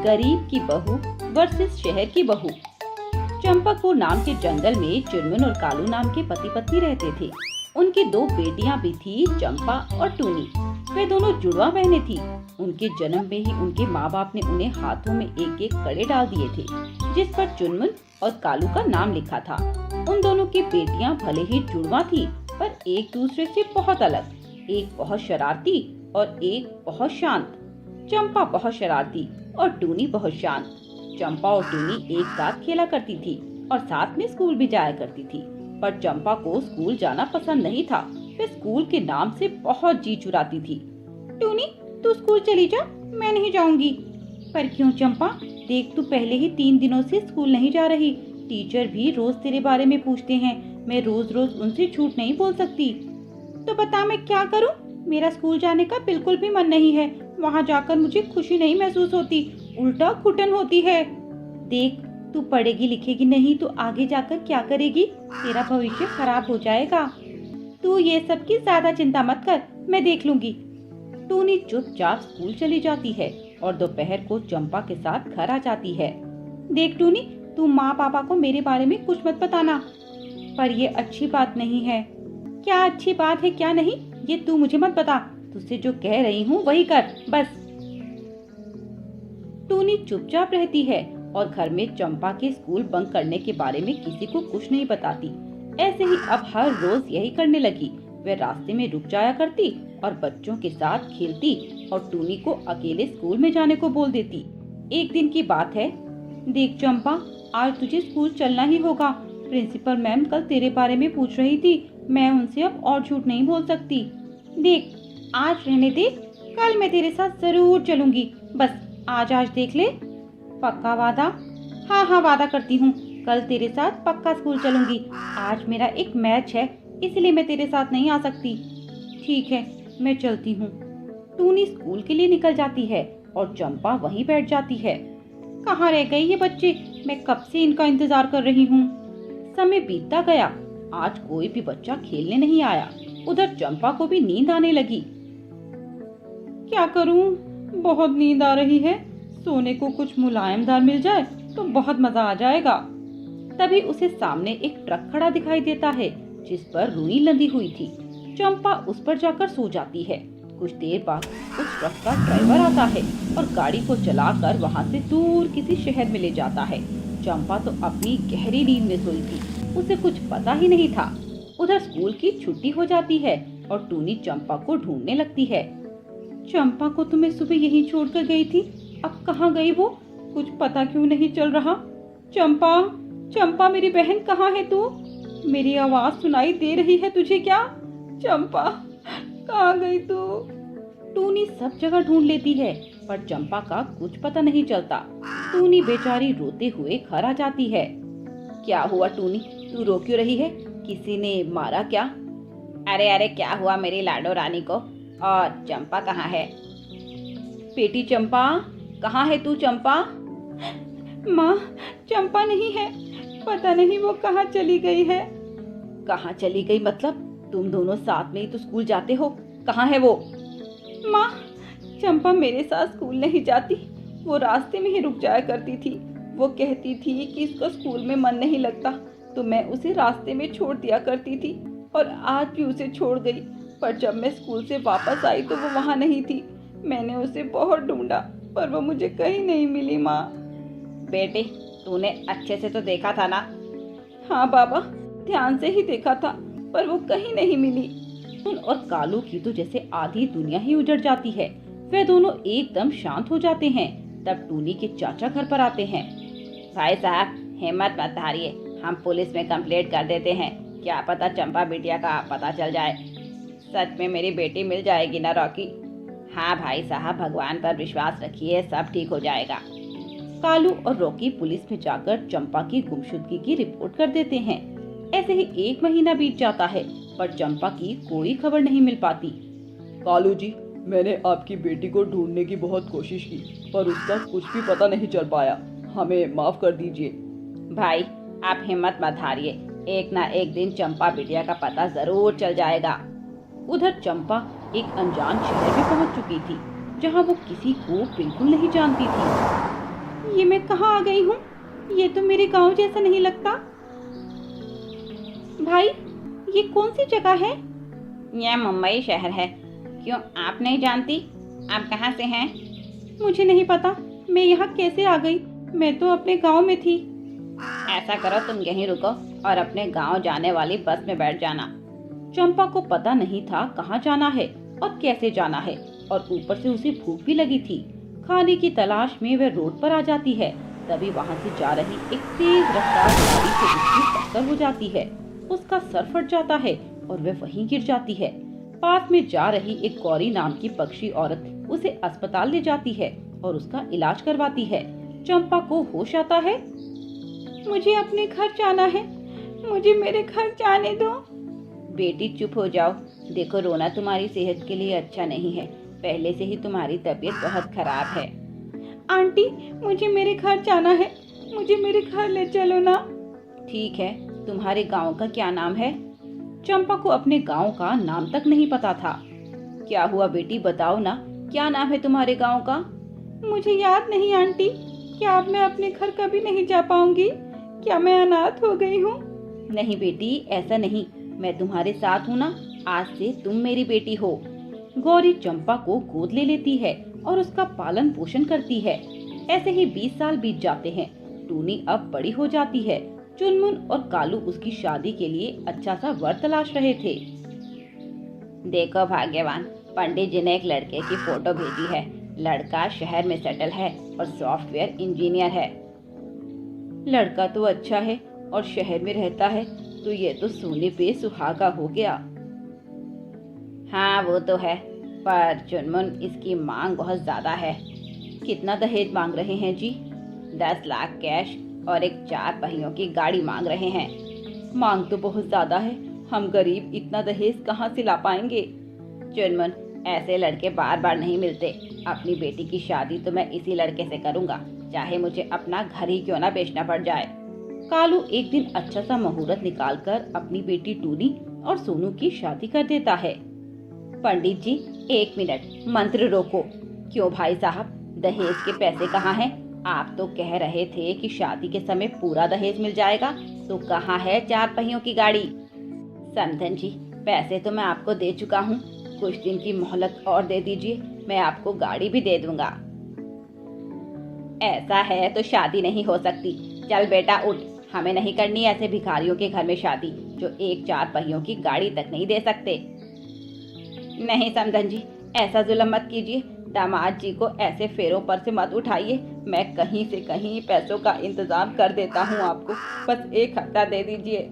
गरीब की बहू वर्सेस शहर की बहू। चंपापुर नाम के जंगल में चुनमुन और कालू नाम के पति पत्नी रहते थे। उनकी दो बेटियां भी थी, चंपा और टूनी। वे दोनों जुड़वा बहनें थी। उनके जन्म में ही उनके माँ बाप ने उन्हें हाथों में एक एक कड़े डाल दिए थे, जिस पर चुनमुन और कालू का नाम लिखा था। उन दोनों की बेटियां भले ही जुड़वा थी, पर एक दूसरे से बहुत अलग। एक बहुत शरारती और एक बहुत शांत। चंपा बहुत शरारती और टूनी बहुत शांत। चंपा और टूनी एक साथ खेला करती थी और साथ में स्कूल भी जाया करती थी। पर चंपा को स्कूल जाना पसंद नहीं था। वे स्कूल के नाम से बहुत जी चुराती थी। टूनी, तू स्कूल चली जा, मैं नहीं जाऊंगी। पर क्यों चंपा? देख, तू पहले ही 3 दिनों से स्कूल नहीं जा रही। टीचर भी रोज तेरे बारे में पूछते हैं। मैं रोज रोज उनसे झूठ नहीं बोल सकती। तो बता, मैं क्या करूं? मेरा स्कूल जाने का बिल्कुल भी मन नहीं है। वहां जाकर मुझे खुशी नहीं महसूस होती, उल्टा घुटन होती है। देख, तू पढ़ेगी लिखेगी नहीं तो आगे जाकर क्या करेगी? तेरा भविष्य खराब हो जाएगा। तू ये सब की ज्यादा चिंता मत कर, मैं देख लूंगी। टूनी चुपचाप स्कूल चली जाती है और दोपहर को चंपा के साथ घर आ जाती है। देख टूनी, तू माँ पापा को मेरे बारे में कुछ मत बताना। पर ये अच्छी बात नहीं है। क्या अच्छी बात है क्या नहीं, ये तू मुझे मत बता। तुझसे जो कह रही हूँ वही कर बस। टूनी चुपचाप रहती है और घर में चंपा के स्कूल बंक करने के बारे में किसी को कुछ नहीं बताती। ऐसे ही अब हर रोज यही करने लगी। वह रास्ते में रुक जाया करती और बच्चों के साथ खेलती और टूनी को अकेले स्कूल में जाने को बोल देती। एक दिन की बात है। देख चंपा, आज तुझे स्कूल चलना ही होगा। प्रिंसिपल मैम कल तेरे बारे में पूछ रही थी। मैं उनसे अब और झूठ नहीं बोल सकती। देख, आज रहने दे, कल मैं तेरे साथ जरूर चलूंगी। बस आज आज देख ले। पक्का वादा? हाँ हाँ, वादा करती हूँ, कल तेरे साथ पक्का स्कूल चलूंगी। आज मेरा एक मैच है, इसलिए मैं तेरे साथ नहीं आ सकती। ठीक है, मैं चलती हूँ। टूनी स्कूल के लिए निकल जाती है और चंपा वहीं बैठ जाती है। कहाँ रह गए ये बच्चे? मैं कब से इनका इंतजार कर रही हूँ। समय बीतता गया। आज कोई भी बच्चा खेलने नहीं आया। उधर चंपा को भी नींद आने लगी। क्या करूँ? बहुत नींद आ रही है। सोने को कुछ मुलायमदार मिल जाए तो बहुत मजा आ जाएगा। तभी उसे सामने एक ट्रक खड़ा दिखाई देता है, जिस पर रुई लदी हुई थी। चंपा उस पर जाकर सो जाती है। कुछ देर बाद उस ट्रक का ड्राइवर आता है और गाड़ी को चलाकर वहां से दूर किसी शहर में ले जाता है। चंपा तो अपनी गहरी नींद में सोई थी, उसे कुछ पता ही नहीं था। उधर स्कूल की छुट्टी हो जाती है और टूनी चंपा को ढूंढने लगती है। चंपा को तो मैं सुबह यहीं छोड़कर गई थी, अब कहाँ गई वो? कुछ पता क्यों नहीं चल रहा। चंपा, चंपा मेरी बहन, कहाँ है तू? मेरी आवाज सुनाई दे रही है तुझे क्या? चंपा, कहाँ गई तू? टूनी सब जगह ढूंढ लेती है, पर चंपा का कुछ पता नहीं चलता। टूनी बेचारी रोते हुए घर आ जाती है। क्या हुआ टूनी, तू रो क्यों रही है? किसी ने मारा क्या? अरे अरे, क्या हुआ मेरी लाडो रानी को? और चंपा कहाँ है? बेटी चंपा, कहाँ है तू? चंपा? माँ, चंपा नहीं है, पता नहीं वो कहाँ चली गई है। कहाँ चली गई मतलब? तुम दोनों साथ में ही तो स्कूल जाते हो, कहाँ है वो? माँ, चंपा मेरे साथ स्कूल नहीं जाती, वो रास्ते में ही रुक जाया करती थी। वो कहती थी कि इसका स्कूल में मन नहीं लगता, तो मैं उसे रास्ते में छोड़ दिया करती थी और आज भी उसे छोड़ गई। पर जब मैं स्कूल से वापस आई तो वो वहाँ नहीं थी। मैंने उसे बहुत ढूंढा पर वो मुझे कहीं नहीं मिली। माँ। बेटे, तूने अच्छे से तो देखा था ना? हाँ बाबा, ध्यान से ही देखा था, पर वो कहीं नहीं मिली। और कालू की तो जैसे आधी दुनिया ही उजड़ जाती है। वे दोनों एकदम शांत हो जाते हैं। तब टूनी के चाचा घर पर आते हैं। भाई साहब, हिम्मत मत हारिए, हम पुलिस में कंप्लेंट कर देते हैं। क्या पता चंपा बिटिया का पता चल जाए। सच में मेरी बेटी मिल जाएगी ना रॉकी? हाँ भाई साहब, भगवान पर विश्वास रखिए, सब ठीक हो जाएगा। कालू और रॉकी पुलिस में जाकर चंपा की गुमशुदगी की रिपोर्ट कर देते हैं। ऐसे ही 1 महीना बीत जाता है, पर चंपा की कोई खबर नहीं मिल पाती। कालू जी, मैंने आपकी बेटी को ढूंढने की बहुत कोशिश की, पर उसका कुछ भी पता नहीं चल पाया। हमें माफ कर दीजिए। भाई, आप हिम्मत मत हारिए, एक ना एक दिन चंपा बिटिया का पता जरूर चल जाएगा। उधर चंपा एक अनजान शहर में पहुंच चुकी थी, जहां वो किसी को बिल्कुल नहीं जानती थी। ये मैं कहाँ आ गई हूँ? ये तो मेरे गांव जैसा नहीं लगता। भाई, ये कौन सी जगह है? यह मुंबई शहर है। क्यों, आप नहीं जानती? आप कहाँ से हैं? मुझे नहीं पता, मैं यहाँ कैसे आ गई? मैं तो अपने गांव में थी। ऐसा करो, तुम यहीं रुको और अपने गांव जाने वाली बस में बैठ जाना। चंपा को पता नहीं था कहाँ जाना है और कैसे जाना है, और ऊपर से उसे भूख भी लगी थी। खाने की तलाश में वह रोड पर आ जाती है। तभी वहाँ से जा रही एक तेज रफ्तार गाड़ी से उसकी टक्कर हो जाती है। उसका सर फट जाता है और वह वहीं गिर जाती है। पास में जा रही एक गौरी नाम की पक्षी औरत उसे अस्पताल ले जाती है और उसका इलाज करवाती है। चंपा को होश आता है। मुझे अपने घर जाना है, मुझे मेरे घर जाने दो। बेटी चुप हो जाओ। देखो, रोना तुम्हारी सेहत के लिए अच्छा नहीं है। पहले से ही तुम्हारी तबीयत बहुत खराब है। आंटी, मुझे मेरे घर जाना है, मुझे मेरे घर ले चलो ना। ठीक है, तुम्हारे गांव का क्या नाम है? चंपा को अपने गांव का नाम तक नहीं पता था। क्या हुआ बेटी, बताओ ना, क्या नाम है तुम्हारे गांव का? मुझे याद नहीं आंटी। क्या अब मैं अपने घर कभी नहीं जा पाऊंगी? क्या मैं अनाथ हो गई हूँ? नहीं बेटी, ऐसा नहीं, मैं तुम्हारे साथ हूँ ना। आज से तुम मेरी बेटी हो। गौरी चंपा को गोद ले लेती है और उसका पालन पोषण करती है। ऐसे ही 20 साल बीत जाते हैं। टूनी अब बड़ी हो जाती है। चुनमुन और कालू उसकी शादी के लिए अच्छा सा वर तलाश रहे थे। देखो भाग्यवान, पंडित जी ने एक लड़के की फोटो भेजी है। लड़का शहर में सेटल है और सॉफ्टवेयर इंजीनियर है। लड़का तो अच्छा है और शहर में रहता है, तो ये तो सोने पे सुहागा हो गया। हाँ वो तो है, पर चुनमुन इसकी मांग बहुत ज्यादा है। कितना दहेज मांग रहे हैं जी? 10 लाख कैश और एक 4 पहियों की गाड़ी मांग रहे हैं। मांग तो बहुत ज्यादा है, हम गरीब इतना दहेज कहाँ से ला पाएंगे? चुनमुन, ऐसे लड़के बार बार नहीं मिलते। अपनी बेटी की शादी तो मैं इसी लड़के से करूंगा, चाहे मुझे अपना घर ही क्यों ना बेचना पड़ जाए। कालू एक दिन अच्छा सा मुहूर्त निकालकर अपनी बेटी टूनी और सोनू की शादी कर देता है। पंडित जी, 1 मिनट, मंत्र रोको। क्यों भाई साहब, दहेज के पैसे कहाँ हैं? आप तो कह रहे थे कि शादी के समय पूरा दहेज मिल जाएगा, तो कहाँ है 4 पहियों की गाड़ी? समधन जी, पैसे तो मैं आपको दे चुका हूँ, कुछ दिन की मोहलत और दे दीजिए, मैं आपको गाड़ी भी दे दूंगा। ऐसा है तो शादी नहीं हो सकती। चल बेटा उठ, हमें नहीं करनी ऐसे भिखारियों के घर में शादी जो एक 4 पहियों की गाड़ी तक नहीं दे सकते। नहीं समधन जी, ऐसा जुल्म मत कीजिए। दामाद जी को ऐसे फेरों पर से मत उठाइए। मैं कहीं से कहीं पैसों का इंतजाम कर देता हूँ आपको, बस 1 हफ्ता दे दीजिए।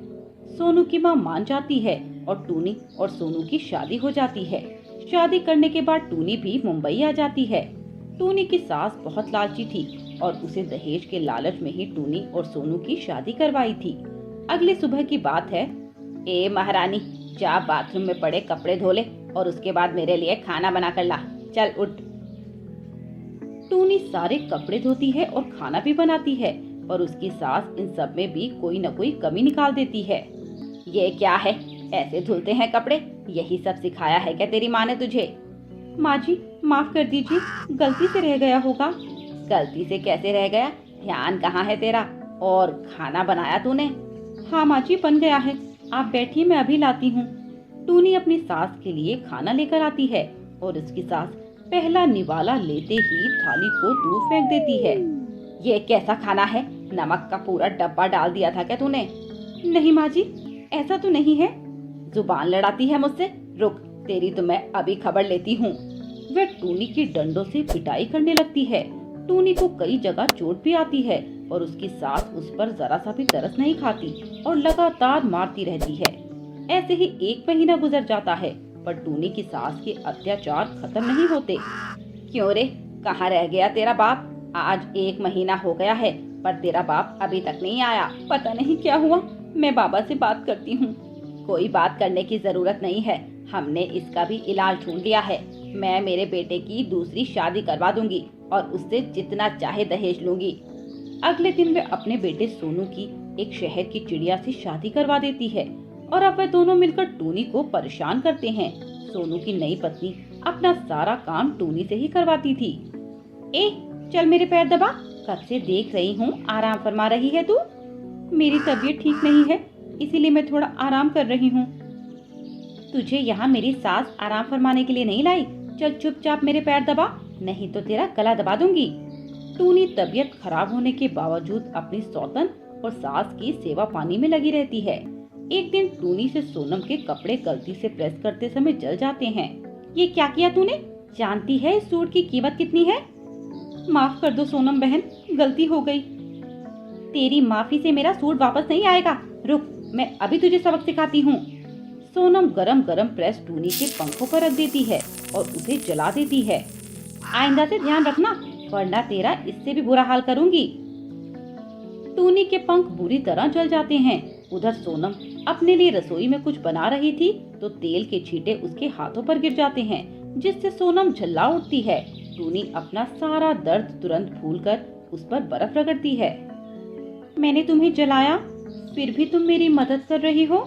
सोनू की माँ मान जाती है और टूनी और सोनू की शादी हो जाती है। शादी करने के बाद टूनी भी मुंबई आ जाती है। टूनी की सास बहुत लालची थी और उसे दहेज के लालच में ही टूनी और सोनू की शादी करवाई थी। अगली सुबह की बात है। ए महारानी, जा बाथरूम में पड़े कपड़े धो ले और उसके बाद मेरे लिए खाना बना कर ला। चल उठ। टूनी सारे कपड़े धोती है और खाना भी बनाती है, और उसकी सास इन सब में भी कोई न कोई कमी निकाल देती है। ये क्या है, ऐसे धुलते हैं कपड़े? यही सब सिखाया है क्या तेरी माँ ने तुझे? माँ जी माफ कर दीजिए, गलती से रह गया होगा। गलती से कैसे रह गया? ध्यान कहाँ है तेरा? और खाना बनाया तूने? हाँ माँ जी, बन गया है, आप बैठिए, मैं अभी लाती हूँ। टूनी अपनी सास के लिए खाना लेकर आती है और उसकी सास पहला निवाला लेते ही थाली को दूर फेंक देती है। ये कैसा खाना है? नमक का पूरा डब्बा डाल दिया था क्या तूने? नहीं माँ जी, ऐसा तो नहीं है। जुबान लड़ाती है मुझसे? रुक, तेरी तो मैं अभी खबर लेती हूँ। वह टूनी की डंडों से पिटाई करने लगती है। टूनी को कई जगह चोट भी आती है और उसकी सास उस पर जरा सा भी तरस नहीं खाती और लगातार मारती रहती है। ऐसे ही 1 महीना गुजर जाता है, पर टूनी की सास के अत्याचार खत्म नहीं होते। क्यों रे, कहाँ रह गया तेरा बाप? आज 1 महीना हो गया है, पर तेरा बाप अभी तक नहीं आया। पता नहीं क्या हुआ, मैं बाबा से बात करती हूँ। कोई बात करने की जरूरत नहीं है, हमने इसका भी इलाज ढूंढ लिया है। मैं मेरे बेटे की दूसरी शादी करवा दूंगी और उससे जितना चाहे दहेज लूंगी। अगले दिन वे अपने बेटे सोनू की एक शहर की चिड़िया से शादी करवा देती है और अब वे दोनों मिलकर टूनी को परेशान करते हैं। सोनू की नई पत्नी अपना सारा काम टूनी से ही करवाती थी। ए, चल मेरे पैर दबा, कब से देख रही हूँ आराम फरमा रही है तू। मेरी तबीयत ठीक नहीं है, इसीलिए मैं थोड़ा आराम कर रही हूँ। तुझे यहाँ मेरी सास आराम फरमाने के लिए नहीं लाई। चल चुपचाप मेरे पैर दबा, नहीं तो तेरा गला दबा दूंगी। टूनी तबीयत खराब होने के बावजूद अपनी सौतन और सास की सेवा पानी में लगी रहती है। एक दिन टूनी से सोनम के कपड़े गलती से प्रेस करते समय जल जाते हैं। ये क्या किया तूने? जानती है इस सूट की कीमत कितनी है? माफ कर दो सोनम बहन, गलती हो गई। तेरी माफी से मेरा सूट वापस नहीं आएगा। रुक, मैं अभी तुझे सबक सिखाती हूँ। सोनम गरम गरम प्रेस टूनी के पंखों पर रख देती है और उसे जला देती है। आइंदा से ध्यान रखना, वरना तेरा इससे भी बुरा हाल करूंगी। टूनी के पंख बुरी तरह जल जाते हैं। उधर सोनम अपने लिए रसोई में कुछ बना रही थी तो तेल के छींटे उसके हाथों पर गिर जाते हैं, जिससे सोनम झल्ला उठती है। टूनी अपना सारा दर्द तुरंत भूलकर उस पर बर्फ रगड़ती है। मैंने तुम्हें जलाया, फिर भी तुम मेरी मदद कर रही हो?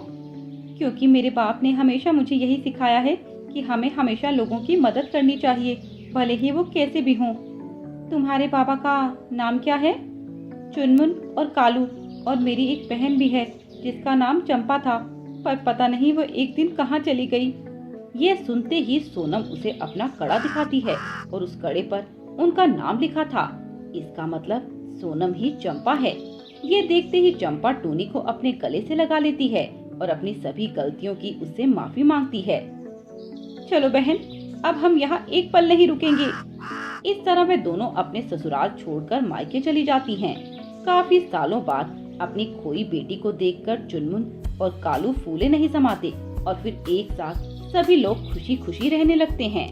क्योंकि मेरे बाप ने हमेशा मुझे यही सिखाया है कि हमें हमेशा लोगों की मदद करनी चाहिए, भले ही वो कैसे भी हों। तुम्हारे पापा का नाम क्या है? चुनमुन और कालू, और मेरी एक बहन भी है जिसका नाम चंपा था, पर पता नहीं वो एक दिन कहाँ चली गई। ये सुनते ही सोनम उसे अपना कड़ा दिखाती है और उस कड़े पर उनका नाम लिखा था। इसका मतलब सोनम ही चंपा है। ये देखते ही चंपा टूनी को अपने गले से लगा लेती है और अपनी सभी गलतियों की उससे माफी मांगती है। चलो बहन, अब हम यहाँ एक पल नहीं रुकेंगे। इस तरह वे दोनों अपने ससुराल छोड़कर मायके चली जाती हैं। काफी सालों बाद अपनी खोई बेटी को देखकर चुनमुन और कालू फूले नहीं समाते और फिर एक साथ सभी लोग खुशी खुशी रहने लगते हैं।